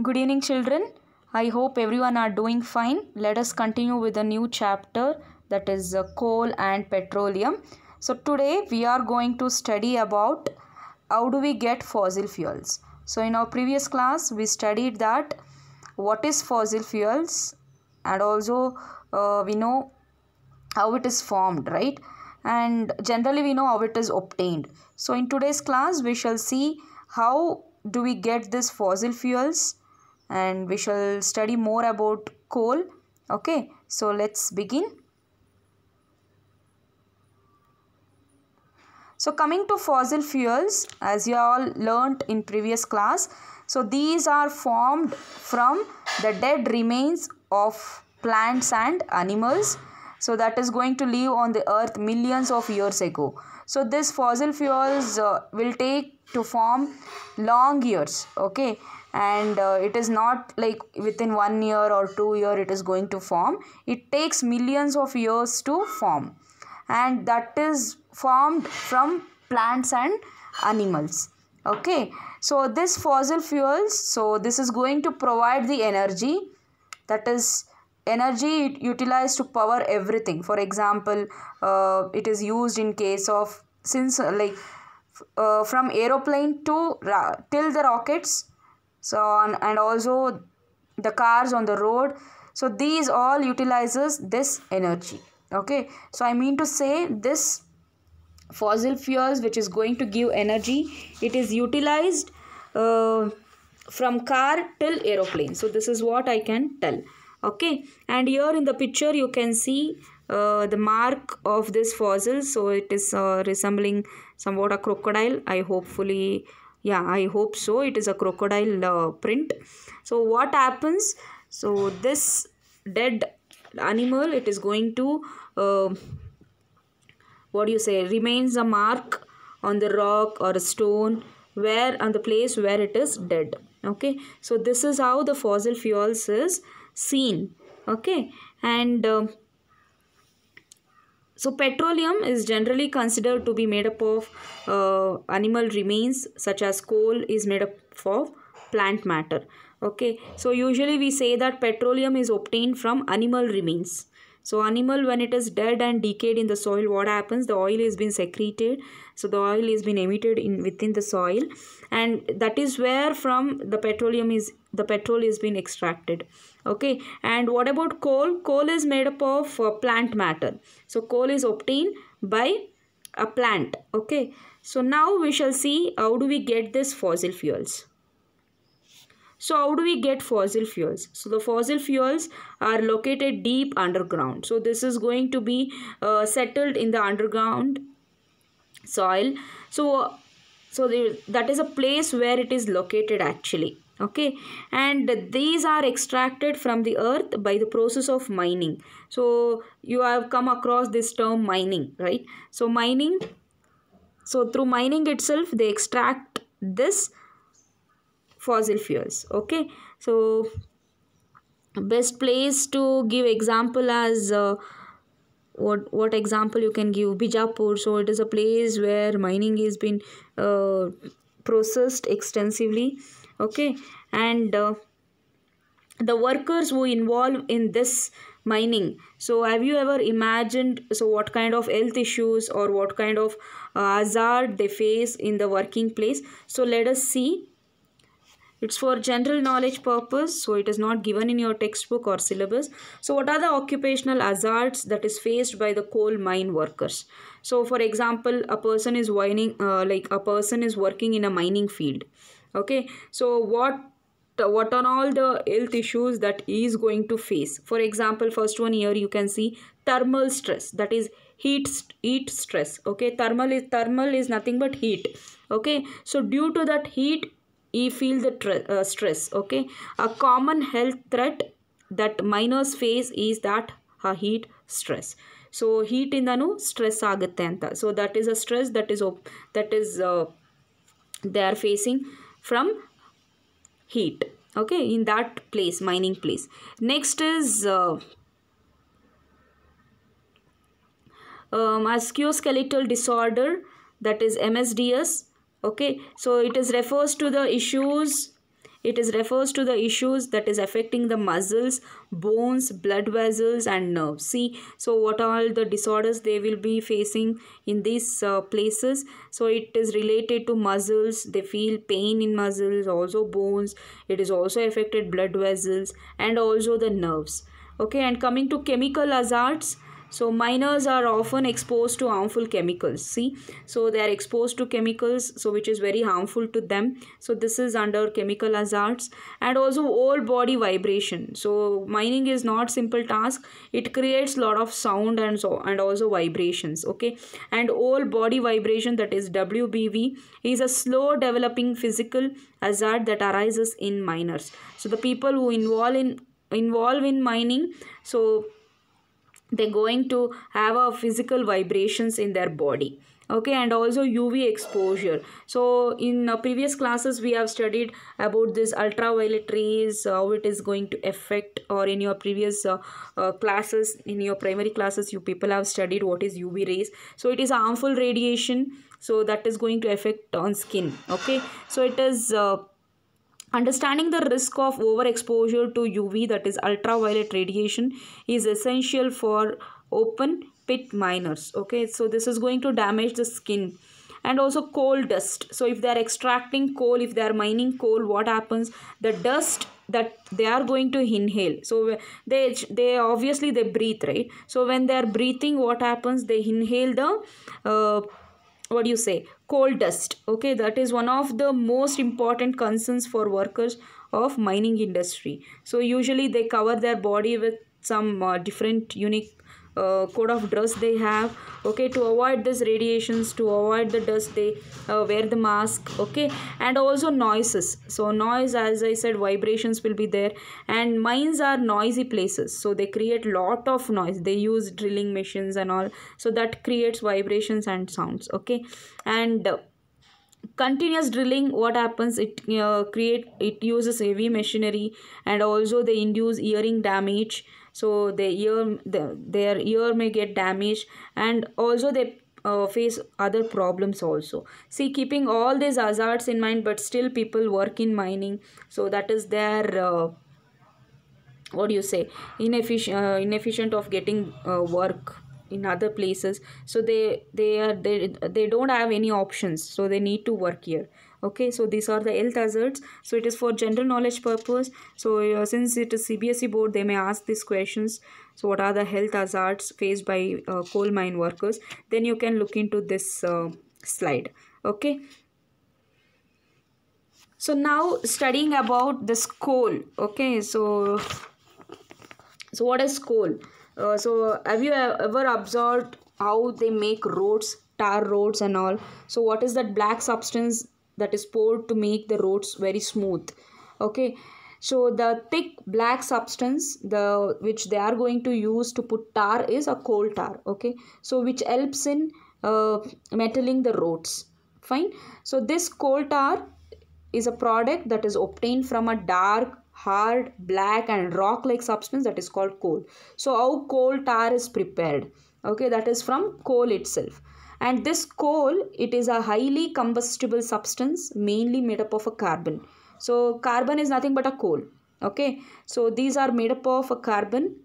Good evening, children. I hope everyone are doing fine. Let us continue with a new chapter, that is coal and petroleum. So today we are going to study about how do we get fossil fuels. So in our previous class we studied that what is fossil fuels, and also we know how it is formed, right? And generally we know how it is obtained. So in today's class we shall see how do we get this fossil fuels, and we shall study more about coal. Okay, so let's begin. So coming to fossil fuels, as you all learnt in previous class, so these are formed from the dead remains of plants and animals, so that is going to live on the earth millions of years ago. So this fossil fuels will take to form long years, okay, and it is not like within 1 year or 2 year it is going to form. It takes millions of years to form, and that is formed from plants and animals. Okay, so this fossil fuels, so this is going to provide the energy, that is energy utilized to power everything. For example, it is used in case of, since from aeroplane to till the rockets, so on, and also the cars on the road. So these all utilizes this energy. Okay, so I mean to say this fossil fuels which is going to give energy, it is utilized from car till aeroplane. So this is what I can tell. Okay, and here in the picture you can see the mark of this fossil. So it is resembling somewhat a crocodile. I hope so, it is a crocodile print. So what happens, so this dead animal, it is going to remains a mark on the rock or a stone, where on the place where it is dead. Okay, so this is how the fossil fuels is seen. Okay, and so petroleum is generally considered to be made up of animal remains, such as coal is made up of plant matter. Okay, so usually we say that petroleum is obtained from animal remains. So animal, when it is dead and decayed in the soil, what happens? The oil is being secreted. So the oil is being emitted within the soil, and that is where from the petrol is being extracted. Okay, and what about coal? Coal is made up of plant matter. So coal is obtained by a plant. Okay, so now we shall see how do we get this fossil fuels. So how do we get fossil fuels? So the fossil fuels are located deep underground. So this is going to be settled in the underground soil. That is a place where it is located actually. Okay, and these are extracted from the earth by the process of mining. So you have come across this term mining, right? So mining, so through mining itself they extract this fossil fuels. Okay, so best place to give example as what example you can give? Bijapur. So it is a place where mining is been processed extensively. Okay, and the workers who involve in this mining, so have you ever imagined, so what kind of health issues or what kind of hazard they face in the working place? So let us see. It's for general knowledge purpose, so it is not given in your textbook or syllabus. So what are the occupational hazards that is faced by the coal mine workers? So for example, a person is working in a mining field. Okay, so what are all the health issues that he is going to face? For example, first one here you can see thermal stress, that is heat stress. Okay, thermal is nothing but heat. Okay, so due to that heat he feel the stress. Okay, a common health threat that miners face is that heat stress. So heat indanu stress ಆಗುತ್ತೆ ಅಂತ. So that is a stress that is they are facing from heat. Okay, in that place, mining place. Next is musculoskeletal disorder, that is MSDS. Okay, so it is refers to the issues it is refers to the issues that is affecting the muscles, bones, blood vessels and nerves. See, so what all the disorders they will be facing in these places. So it is related to muscles, they feel pain in muscles, also bones, it is also affected blood vessels and also the nerves. Okay, and coming to chemical hazards, so miners are often exposed to harmful chemicals. See, so they are exposed to chemicals, so which is very harmful to them. So this is under chemical hazards. And also whole body vibration. So mining is not simple task, it creates lot of sound and also vibrations. Okay, and whole body vibration, that is WBV, is a slow developing physical hazard that arises in miners. So the people who involve in mining, so they're going to have a physical vibrations in their body. Okay, and also UV exposure. So in previous classes we have studied about this ultraviolet rays, how it is going to affect, or in your previous classes, in your primary classes, you people have studied what is UV rays. So it is a harmful radiation, so that is going to affect on skin. Okay, so it is understanding the risk of overexposure to UV, that is ultraviolet radiation, is essential for open pit miners. Okay, so this is going to damage the skin. And also coal dust. So if they are extracting coal, if they are mining coal, what happens? The dust that they are going to inhale, so they obviously they breathe, right? So when they are breathing, what happens? They inhale the what do you say, coal dust. Okay, that is one of the most important concerns for workers of mining industry. So usually they cover their body with some different unique code of dress they have. Okay, to avoid this radiations, to avoid the dust, they wear the mask. Okay, and also noises. So noise, as I said, vibrations will be there, and mines are noisy places, so they create lot of noise. They use drilling machines and all, so that creates vibrations and sounds. Okay, and continuous drilling, what happens? It uses heavy machinery, and also they induce hearing damage. So their ear may get damaged, and also they face other problems also. See, keeping all these hazards in mind, but still people work in mining, so that is their what do you say, inefficient of getting work in other places. So they don't have any options, so they need to work here. Okay, so these are the health hazards. So it is for general knowledge purpose. So since it is CBSE board, they may ask these questions. So what are the health hazards faced by coal mine workers? Then you can look into this slide. Okay, so now studying about this coal. Okay, so what is coal? So have you ever observed how they make roads, tar roads and all? So what is that black substance that is poured to make the roads very smooth? Okay, so the thick black substance which they are going to use to put tar is a coal tar. Okay, so which helps in metalling the roads. Fine. So this coal tar is a product that is obtained from a dark, hard, black and rock-like substance that is called coal. So how coal tar is prepared? Okay, that is from coal itself. And this coal, it is a highly combustible substance, mainly made up of a carbon. So carbon is nothing but a coal. Okay, so these are made up of a carbon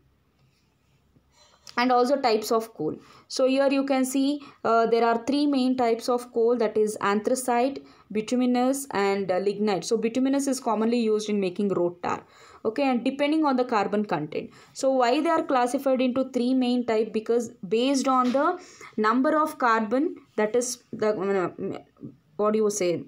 and also types of coal. So here you can see there are three main types of coal, that is anthracite, bituminous and lignite. So bituminous is commonly used in making road tar. Okay, and depending on the carbon content. So why they are classified into three main type? Because based on the number of carbon, that is the what do you say,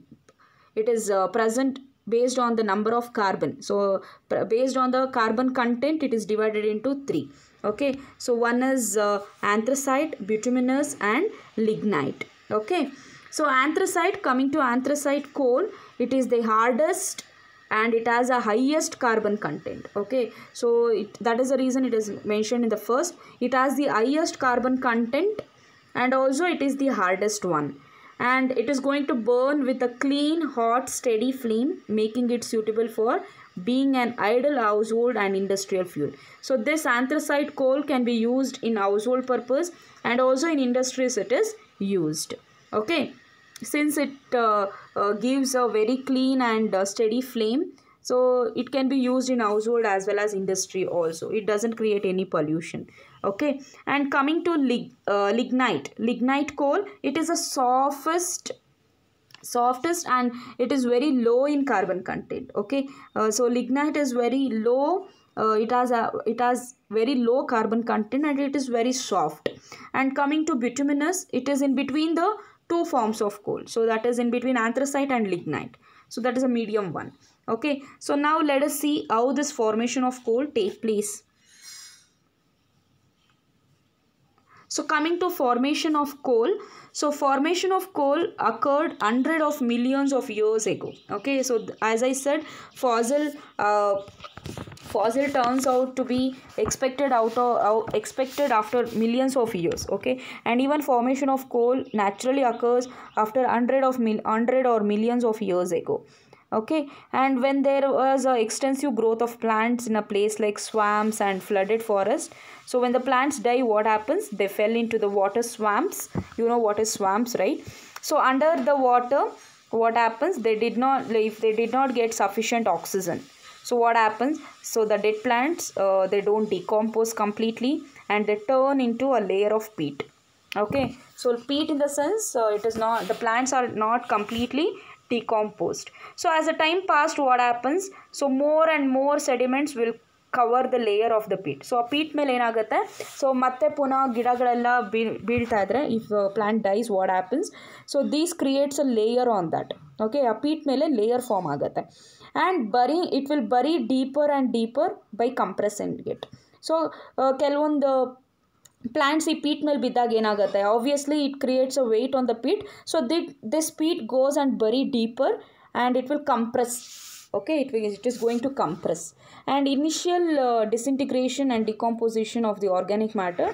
it is present based on the number of carbon. So based on the carbon content, it is divided into three. Okay, so one is anthracite, bituminous and lignite. Okay, so anthracite, coming to anthracite coal, it is the hardest and it has a highest carbon content. Okay, so that is the reason it is mentioned in the first. It has the highest carbon content and also it is the hardest one, and it is going to burn with a clean, hot, steady flame, making it suitable for being an ideal household and industrial fuel. So this anthracite coal can be used in household purpose and also in industries it is used. Okay, since it gives a very clean and steady flame, So it can be used in household as well as industry also. It doesn't create any pollution. Okay, and coming to lignite coal, it is the softest and it is very low in carbon content. Okay, so lignite is very low. It has very low carbon content and it is very soft. And coming to bituminous, it is in between the two forms of coal. So that is in between anthracite and lignite. So that is a medium one. Okay, so now let us see how this formation of coal take place. So coming to formation of coal, so formation of coal occurred hundreds of millions of years ago. Okay, so as I said, fossil turns out to be expected after millions of years. Okay, and even formation of coal naturally occurs after hundred or millions of years ago. Okay, and when there was a extensive growth of plants in a place like swamps and flooded forest, so when the plants die, what happens? They fell into the water swamps. You know what is swamps, right? So under the water, what happens? If they did not get sufficient oxygen, so what happens? So the dead plants, they don't decompose completely and they turn into a layer of peat. Okay, so peat in the sense, the plants are not completely decomposed. So as the time passed, what happens? So more and more sediments will cover the layer of the peat. So a peat ಮೇಲೆ ಏನಾಗುತ್ತೆ? So ಮತ್ತೆ ಪುನಃ ಗಿಡಗಳೆಲ್ಲ ಬೀಳ್ತಾ ಇದ್ರೆ, if plant dies, what happens? So this creates a layer on that. Okay, a peat ಮೇಲೆ layer form ಆಗುತ್ತೆ. And it will bury deeper and deeper by compressing it. So ಕೆಲವೊಂದು plants ಈ peat ಮೇಲೆ ಬಿದ್ದಾಗ ಏನಾಗುತ್ತೆ? Obviously it creates a weight on the peat. So this peat goes and bury deeper and it will compress. Okay, it is going to compress. And initial disintegration and decomposition of the organic matter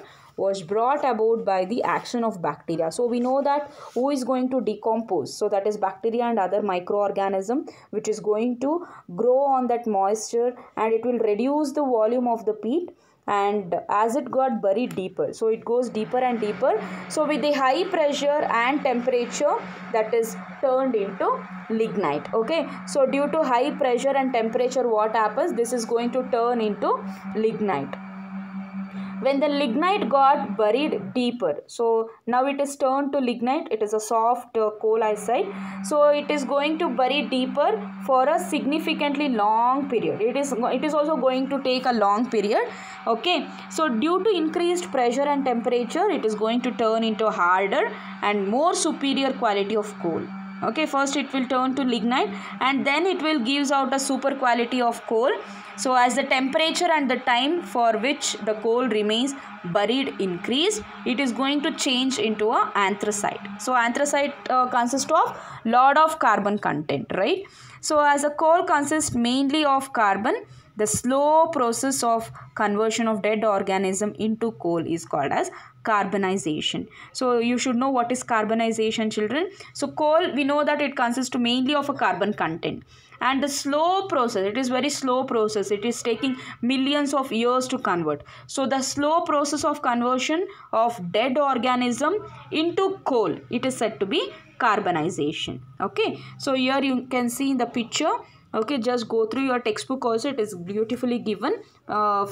was brought about by the action of bacteria. So we know that who is going to decompose? So that is bacteria and other microorganism which is going to grow on that moisture and it will reduce the volume of the peat. And as it got buried deeper, so it goes deeper and deeper. So with the high pressure and temperature, that is turned into lignite. Okay, so due to high pressure and temperature, what happens? This is going to turn into lignite. When the lignite got buried deeper, so now it is turned to lignite. It is a soft coal, I said. So it is going to bury deeper for a significantly long period. It is also going to take a long period. Okay, so due to increased pressure and temperature, it is going to turn into harder and more superior quality of coal. Okay, first it will turn to lignite and then it will gives out a super quality of coal. So as the temperature and the time for which the coal remains buried increase, it is going to change into a anthracite. So anthracite consists of lot of carbon content, right? So as a coal consists mainly of carbon, the slow process of conversion of dead organism into coal is called as carbonization. So you should know what is carbonization, children. So coal, we know that it consists mainly of a carbon content. And the slow process, it is very slow process. It is taking millions of years to convert. So the slow process of conversion of dead organism into coal, it is said to be carbonization. Okay, so here you can see in the picture. Okay, just go through your textbook also. It is beautifully given.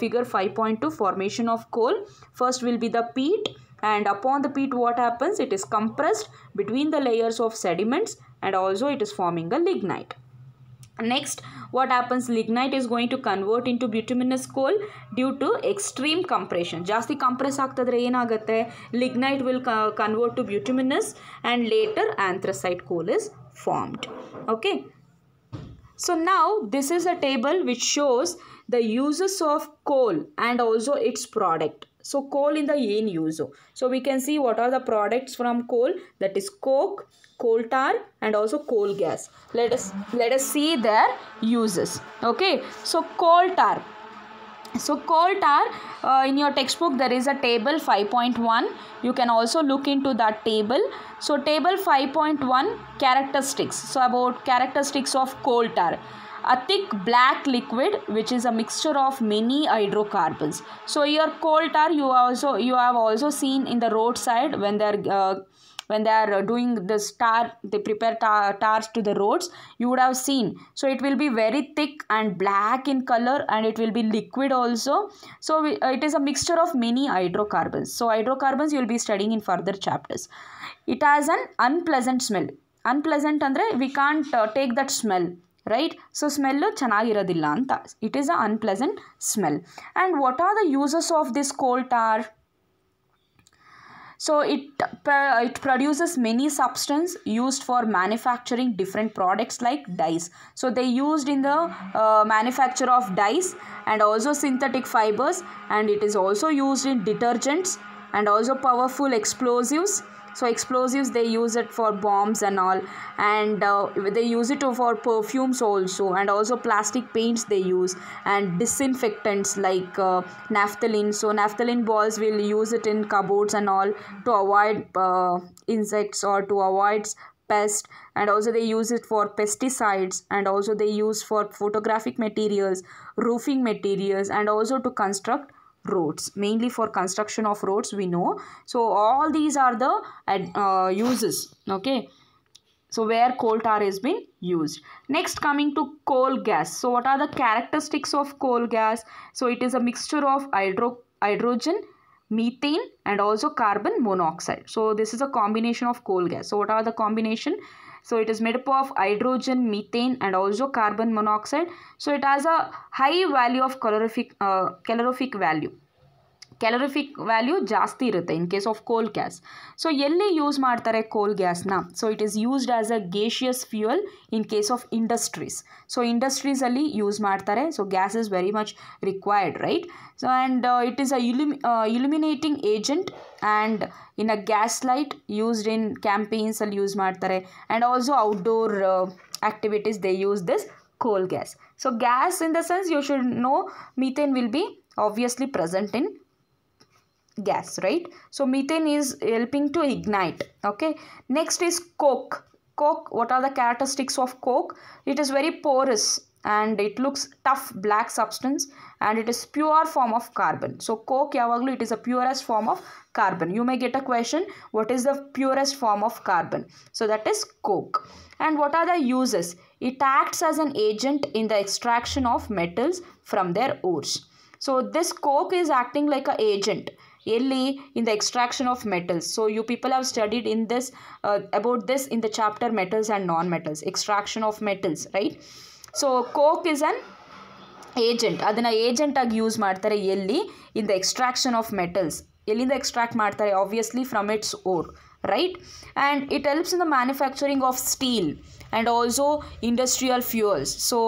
Figure 5.2, formation of coal. First will be the peat, and upon the peat, what happens? It is compressed between the layers of sediments, and also it is forming a lignite. Next, what happens? Lignite is going to convert into bituminous coal due to extreme compression. ಜಾಸ್ತಿ compress ಆಗ್ತದ್ರೆ ಏನಾಗುತ್ತೆ? Lignite will convert to bituminous and later anthracite coal is formed. Okay. So now this is a table which shows the uses of coal and also its product. So coal in the ಏನು use. So we can see what are the products from coal. That is coke, coal tar and also coal gas. Let us see their uses. Okay, so coal tar. So coal tar, in your textbook there is a table 5.1. You can also look into that table. So table 5.1, characteristics. So about characteristics of coal tar. A thick black liquid which is a mixture of many hydrocarbons. So here coal tar you have also seen in the roadside when they are when they are doing this tar, they prepare tars to the roads, you would have seen. So it will be very thick and black in color, and it will be liquid also. So it is a mixture of many hydrocarbons. So hydrocarbons you will be studying in further chapters. It has an unpleasant smell. Unpleasant andre we can't take that smell, right? So smell ಚೆನ್ನಾಗಿರೋದಿಲ್ಲ ಅಂತ. It is an unpleasant smell. And what are the uses of this coal tar? So it produces many substances used for manufacturing different products like dyes. So they used in the manufacture of dyes and also synthetic fibers, and it is also used in detergents and also powerful explosives. So explosives, they use it for bombs and all, and they use it for perfumes also, and also plastic paints they use, and disinfectants like naphthalene. So naphthalene balls will use it in cupboards and all to avoid insects or to avoid pests, and also they use it for pesticides, and also they use for photographic materials, roofing materials, and also to construct roads, mainly for construction of roads we know. So all these are the uses, okay, so where coal tar has been used. Next, coming to coal gas. So what are the characteristics of coal gas? So it is a mixture of hydrogen, methane, and also carbon monoxide. So this is a combination of coal gas. So what are the combination? So it is made up of hydrogen, methane, and also carbon monoxide. So it has a high value of calorific value. Calorific value ಜಾಸ್ತಿ ಇರುತ್ತೆ in case of coal gas. So ಎಲ್ಲಿ use ಮಾಡ್ತಾರೆ coal gasನ? So it is used as a gaseous fuel in case of industries. So industries ಅಲ್ಲಿ use ಮಾಡ್ತಾರೆ. So gas is very much required, right? So and it is a illuminating agent, and in a gas light used in campaigns ಅಲ್ಲಿ use ಮಾಡ್ತಾರೆ, and also outdoor activities they use this coal gas. So gas, in the sense you should know methane will be obviously present in gas, right? So methane is helping to ignite, okay. Next is coke. What are the characteristics of coke? It is very porous, and it looks tough black substance, and it is pure form of carbon. So coke yavaglu it is a purest form of carbon. You may get a question, what is the purest form of carbon? So that is coke. And what are the uses? It acts as an agent in the extraction of metals from their ores. So this coke is acting like an agent in the extraction of metals. So you people have studied in this about this in the chapter metals and non-metals, extraction of metals, right? So coke is an agent. ಅದನ್ನ agent ಆಗಿ use ಮಾಡ್ತಾರೆ ಎಲ್ಲಿ? in the extraction of metals. ಎಲ್ಲಿಂದ extract ಮಾಡ್ತಾರೆ? obviously from its ore, right? And it helps in the manufacturing of steel and also industrial fuels. So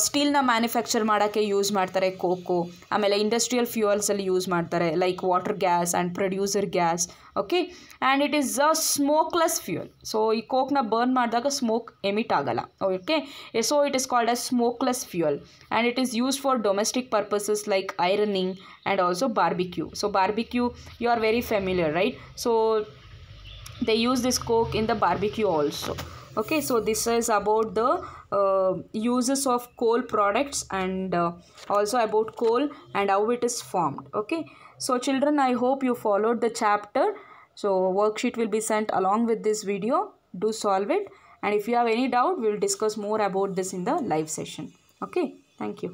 steel na manufacture ಮಾಡಕ್ಕೆ use ಮಾಡ್ತಾರೆ cocoa. ಆಮೇಲೆ industrial fuels ಅಲ್ಲಿ use ಮಾಡ್ತಾರೆ like water gas and producer gas, okay. And it is a smokeless fuel. So ಈ ಕೋಕ್ನ burn ಮಾಡಿದಾಗ smoke emit ಆಗಲ್ಲ, okay. So it is called as smokeless fuel, and it is used for domestic purposes like ironing and also barbecue. So barbecue, you are very familiar, right? So they use this coke in the barbecue also, okay. So this is about the uses of coal products, and also about coal and how it is formed, okay. So children, I hope you followed the chapter. So worksheet will be sent along with this video. Do solve it, and if you have any doubt, we will discuss more about this in the live session, okay. Thank you.